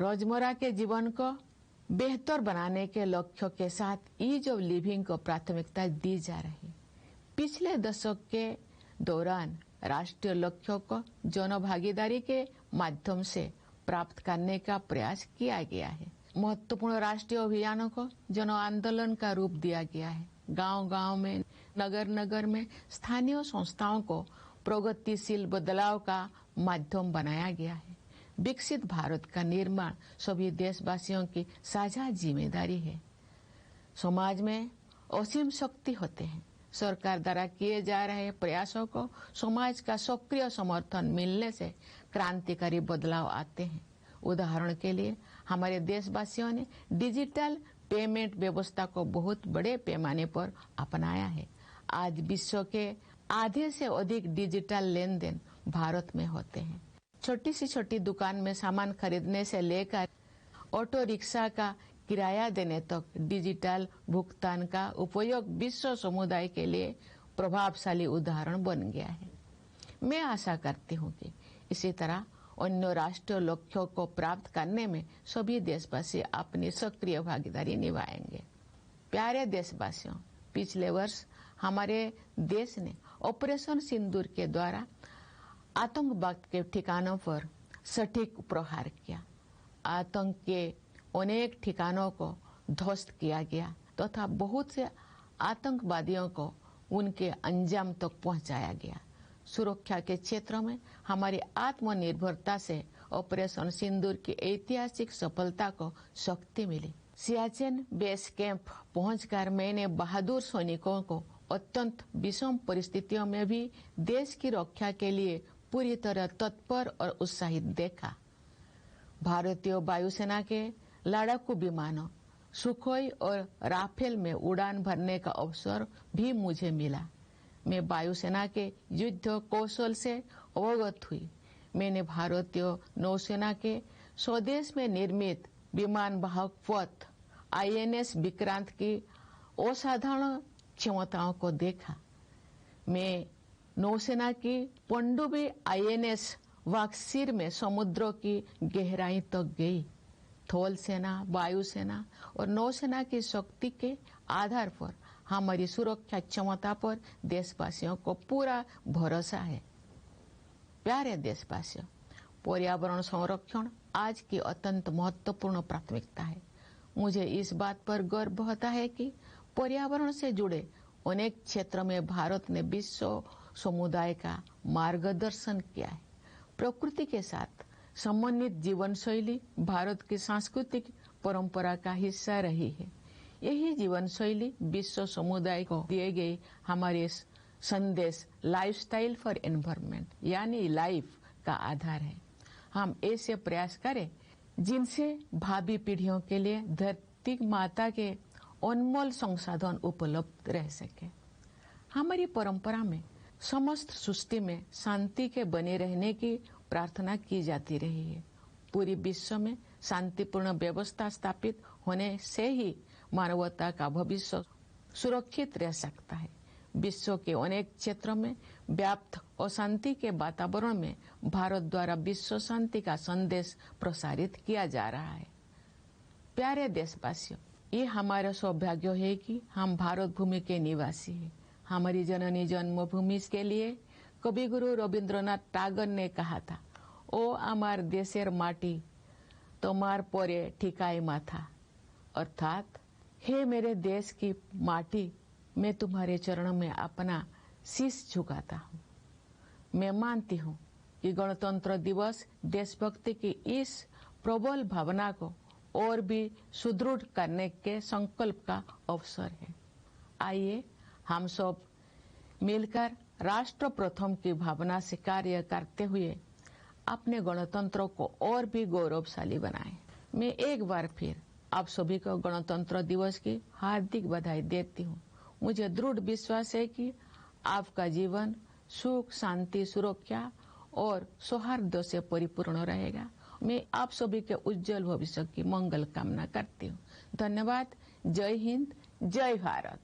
रोजमर्रा के जीवन को बेहतर बनाने के लक्ष्य के साथ ईज ऑफ लिविंग को प्राथमिकता दी जा रही। पिछले दशक के दौरान राष्ट्रीय लक्ष्यों को जन भागीदारी के माध्यम से प्राप्त करने का प्रयास किया गया है। महत्वपूर्ण राष्ट्रीय अभियानों को जन आंदोलन का रूप दिया गया है। गांव-गांव में, नगर-नगर में स्थानीय संस्थाओं को प्रगतिशील बदलाव का माध्यम बनाया गया है। विकसित भारत का निर्माण सभी देशवासियों की साझा जिम्मेदारी है। समाज में असीम शक्ति होते हैं। सरकार द्वारा किए जा रहे प्रयासों को समाज का सक्रिय समर्थन मिलने से क्रांतिकारी बदलाव आते हैं। उदाहरण के लिए हमारे देशवासियों ने डिजिटल पेमेंट व्यवस्था को बहुत बड़े पैमाने पर अपनाया है। आज विश्व के आधे से अधिक डिजिटल लेन देन भारत में होते हैं। छोटी से छोटी दुकान में सामान खरीदने से लेकर ऑटो रिक्शा का किराया देने तक डिजिटल भुगतान का उपयोग विश्व समुदाय के लिए प्रभावशाली उदाहरण बन गया है। मैं आशा करती हूँ कि इसी तरह अन्य राष्ट्रीय लक्ष्यों को प्राप्त करने में सभी देशवासी अपनी सक्रिय भागीदारी निभाएंगे। प्यारे देशवासियों, पिछले वर्ष हमारे देश ने ऑपरेशन सिंदूर के द्वारा आतंकवाद के ठिकानों पर सटीक प्रहार किया। आतंक के अनेक ठिकानों को ध्वस्त किया गया तथा बहुत से आतंकवादियों को उनके अंजाम तक पहुंचाया गया। सुरक्षा के क्षेत्र में हमारी आत्मनिर्भरता से ऑपरेशन सिंदूर की ऐतिहासिक सफलता को शक्ति मिली। सियाचिन बेस कैंप पहुंचकर मैंने बहादुर सैनिकों को अत्यंत विषम परिस्थितियों में भी देश की रक्षा के लिए पूरी तरह तत्पर और उत्साहित देखा। भारतीय वायुसेना के लड़ाकू विमानों सुखोई और राफेल में उड़ान भरने का अवसर भी मुझे मिला। मैं वायुसेना के युद्ध कौशल से अवगत हुई। मैंने भारतीय नौसेना के स्वदेश में निर्मित विमान वाहक पथ INS विक्रांत की असाधारण क्षमताओं को देखा। मैं नौसेना की पनडुब्बी INS वाक्सीर में समुद्रों की गहराई तक गई। थल सेना, वायुसेना और नौसेना की शक्ति के आधार पर हमारी सुरक्षा क्षमता पर देशवासियों को पूरा भरोसा है। प्यारे देशवासियों, पर्यावरण संरक्षण आज की अत्यंत महत्वपूर्ण प्राथमिकता है। मुझे इस बात पर गर्व होता है कि पर्यावरण से जुड़े अनेक क्षेत्रों में भारत ने विश्व समुदाय का मार्गदर्शन किया है। प्रकृति के साथ समन्वित जीवन शैली भारत की सांस्कृतिक परंपरा का हिस्सा रही है। यही जीवन शैली विश्व समुदाय को दिए गए हमारे संदेश लाइफस्टाइल फॉर एनवायरनमेंट यानी लाइफ का आधार है। हम ऐसे प्रयास करें जिनसे भावी पीढ़ियों के लिए धरती माता के अनमोल संसाधन उपलब्ध रह सके। हमारी परंपरा में समस्त सृष्टि में शांति के बने रहने की प्रार्थना की जाती रही है। पूरी विश्व में शांतिपूर्ण व्यवस्था स्थापित होने से ही मानवता का भविष्य सुरक्षित रह सकता है। विश्व के अनेक क्षेत्रों में व्याप्त अशांति के वातावरण में भारत द्वारा विश्व शांति का संदेश प्रसारित किया जा रहा है। प्यारे देशवासियों, ये हमारा सौभाग्य है कि हम भारत भूमि के निवासी हैं। हमारी जननी जन्मभूमि के लिए कवि गुरु रविंद्रनाथ टैगोर ने कहा था, ओ आमार देशेर माटी तोमार परे ठिकाई माथा, अर्थात हे मेरे देश की माटी, मैं तुम्हारे चरणों में अपना शीश झुकाता हूँ। मैं मानती हूँ कि गणतंत्र दिवस देशभक्ति की इस प्रबल भावना को और भी सुदृढ़ करने के संकल्प का अवसर है। आइए हम सब मिलकर राष्ट्र प्रथम की भावना से कार्य करते हुए अपने गणतंत्र को और भी गौरवशाली बनाएं। मैं एक बार फिर आप सभी को गणतंत्र दिवस की हार्दिक बधाई देती हूँ। मुझे दृढ़ विश्वास है कि आपका जीवन सुख, शांति, सुरक्षा और सौहार्द से परिपूर्ण रहेगा। मैं आप सभी के उज्जवल भविष्य की मंगल कामना करती हूँ। धन्यवाद। जय हिंद, जय भारत।